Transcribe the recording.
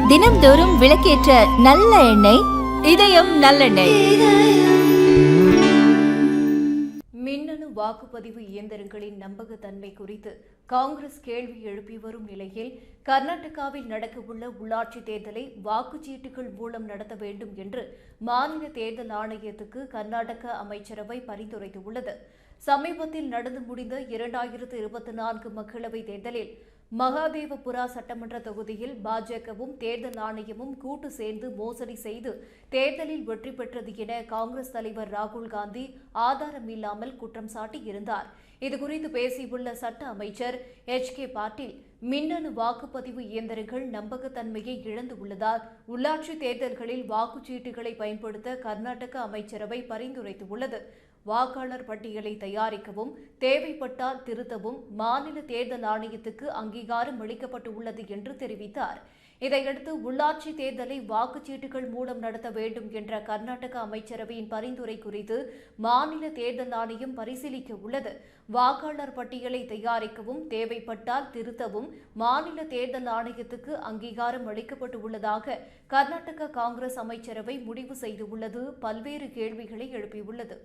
தினம்தோறும் விளக்கேற்ற நல்ல எண்ணெய் இதயம் நல்லெண்ணெய். மின்னணு வாக்குப்பதிவு இயந்திரங்களின் நம்பகத்தன்மை குறித்து காங்கிரஸ் கேள்வி எழுப்பி வரும் நிலையில் கர்நாடகாவில் நடக்கவுள்ள உள்ளாட்சி தேர்தலை வாக்குச்சீட்டுகள் மூலம் நடத்த வேண்டும் என்று மாநில தேர்தல் ஆணையத்துக்கு கர்நாடக அமைச்சரவை பரிந்துரைத்துள்ளது. சமீபத்தில் நடந்து முடிந்த 2024 மக்களவைத் தேர்தலில் மகாதேவபுரா சட்டமன்ற தொகுதியில் பாஜகவும் தேர்தல் ஆணையமும் கூட்டு சேர்ந்து மோசடி செய்து தேர்தலில் வெற்றி பெற்றது என காங்கிரஸ் தலைவர் ராகுல் காந்தி ஆதாரமில்லாமல் குற்றம் சாட்டியிருந்தார். இதுகுறித்து பேசியுள்ள சட்ட அமைச்சர் HK பாட்டீல், மின்னணு வாக்குப்பதிவு இயந்திரங்கள் நம்பகத்தன்மையை இழந்துள்ளதால் உள்ளாட்சி தேர்தல்களில் வாக்குச்சீட்டுகளை பயன்படுத்த கர்நாடக அமைச்சரவை பரிந்துரைத்துள்ளது. வாக்காளர் பட்டியலை தயாரிக்கவும் தேவைப்பட்டால் திருத்தவும் மாநில தேர்தல் ஆணையத்துக்கு அங்கீகாரம் அளிக்கப்பட்டுள்ளது என்று தெரிவித்தார். இதையடுத்து உள்ளாட்சி தேர்தலை வாக்குச்சீட்டுகள் மூலம் நடத்த வேண்டும் என்ற கர்நாடக அமைச்சரவையின் பரிந்துரை குறித்து மாநில தேர்தல் ஆணையம் பரிசீலிக்க உள்ளது. வாக்காளர் பட்டியலை தயாரிக்கவும் தேவைப்பட்டால் திருத்தவும் மாநில தேர்தல் ஆணையத்துக்கு அங்கீகாரம் அளிக்கப்பட்டுள்ளதாக கர்நாடக காங்கிரஸ் அமைச்சரவை முடிவு செய்துள்ளது பல்வேறு கேள்விகளை எழுப்பியுள்ளது.